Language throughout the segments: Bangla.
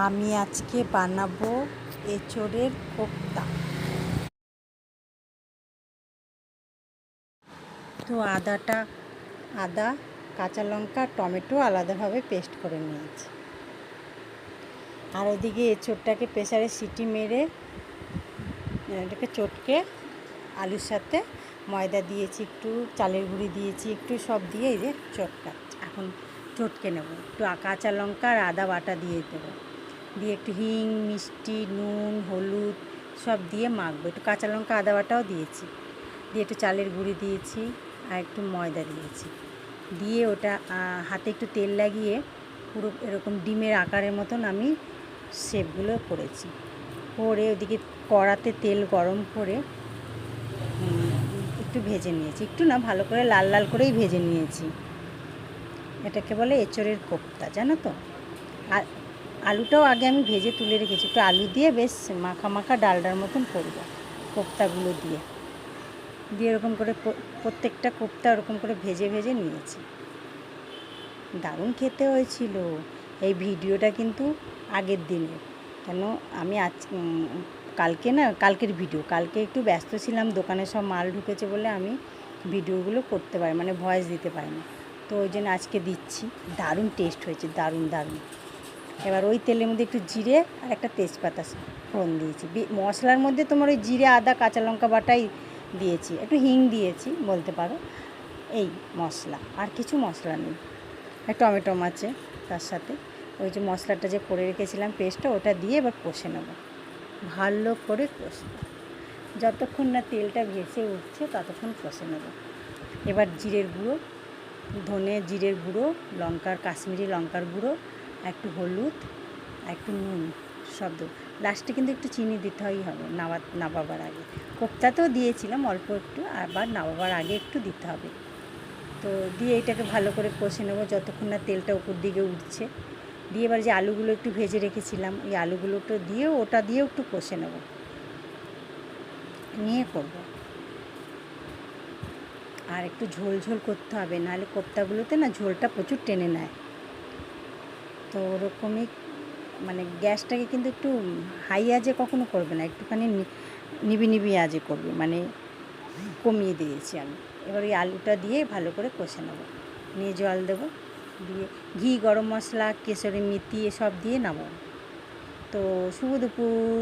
আমি আজকে বানাবো এঁচোড়ের কোপ্তা। তো আদা, কাঁচা লঙ্কা, টমেটো আলাদাভাবে পেস্ট করে নিয়েছি। আর ওদিকে এঁচোড়টাকে প্রেসারে সিটি মেরে এটাকে চটকে আলুর সাথে ময়দা দিয়েছি, একটু চালের গুঁড়ি দিয়েছি, একটু সব দিয়ে এই যে এখন চটকে নেব। একটু কাঁচা লঙ্কা আর আদা বাটা দিয়ে দেবো, দিয়ে একটু হিং, মিষ্টি, নুন, হলুদ সব দিয়ে মাখবো। একটু কাঁচা লঙ্কা আদা বাটাও দিয়েছি, দিয়ে একটু চালের গুঁড়ি দিয়েছি আর একটু ময়দা দিয়েছি, দিয়ে ওটা হাতে একটু তেল লাগিয়ে পুরো এরকম ডিমের আকারের মতন আমি শেপগুলো করেছি। করে ওদিকে কড়াতে তেল গরম করে একটু ভেজে নিয়েছি, একটু না ভালো করে লাল লাল করেই ভেজে নিয়েছি। এটাকে বলে এঁচোড়ের কোপ্তা, জানো তো। আর আলুটাও আগে আমি ভেজে তুলে রেখেছি, একটু আলু দিয়ে বেশ মাখা মাখা ডালডার মতন করবো কোপ্তাগুলো দিয়ে এরকম করে প্রত্যেকটা কোপ্তা ওরকম করে ভেজে ভেজে নিয়েছি। দারুণ খেতে হয়েছিল। এই ভিডিওটা কিন্তু আগের দিনের, কেন আমি কালকের ভিডিও। কালকে একটু ব্যস্ত ছিলাম, দোকানে সব মাল ঢুকেছে বলে আমি ভিডিওগুলো করতে পারি, মানে ভয়েস দিতে পারি না। তো ওই জন্য আজকে দিচ্ছি। দারুণ টেস্ট হয়েছে, দারুণ। এবার ওই তেলের মধ্যে একটু জিরে আর একটা তেজপাতা ফোড়ন দিয়েছি। মশলার মধ্যে তোমার ওই জিরে, আদা, কাঁচা লঙ্কা বাটাই দিয়েছি, একটু হিং দিয়েছি বলতে পারো। এই মশলা, আর কিছু মশলা নেই। টমেটো আছে তার সাথে। ওই যে মশলাটা যে করে রেখেছিলাম পেস্টটা, ওটা দিয়ে এবার কষে নেব, ভালো করে কষবো। যতক্ষণ না তেলটা ভেসে উঠছে ততক্ষণ কষে নেব। এবার জিরের গুঁড়ো, জিরের গুঁড়ো, কাশ্মীরি লঙ্কার গুঁড়ো, একটু হলুদ, একটু নুন সব দেবো। লাস্টে কিন্তু একটু চিনি দিতেই হবে নামাবার আগে। কোপ্তাতেও দিয়েছিলাম অল্প একটু, আবার নামাবার আগে একটু দিতে হবে। তো দিয়ে এটাকে ভালো করে কষে নেবো যতক্ষণ না তেলটা উপর দিকে উঠছে। দিয়ে এবার যে আলুগুলো একটু ভেজে রেখেছিলাম, এই আলুগুলোটা দিয়েও ওটা দিয়েও একটু কষে নেব, নিয়ে করব। আর একটু ঝোল ঝোল করতে হবে, নাহলে কোপ্তাগুলোতে না ঝোলটা প্রচুর টেনে নেয়। তো ওরকমই মানে গ্যাসটাকে কিন্তু একটু হাই আজে কখনো করবে না, একটুখানি নিবি আজে করবে, মানে কমিয়ে দিয়েছি আমি। এবার ওই আলুটা দিয়ে ভালো করে কষে নেব, নিয়ে জল দেবো, দিয়ে ঘি, গরম মশলা, কেশরি মেথি এসব দিয়ে নামাবো। তো শুভ দুপুর,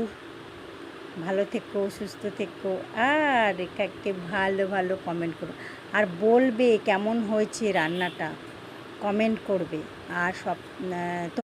ভালো থেকো, সুস্থ থেকো, আর এটাকে ভালো ভালো কমেন্ট করো, আর বলবে কেমন হয়েছে রান্নাটা, কমেন্ট করবে। আর সব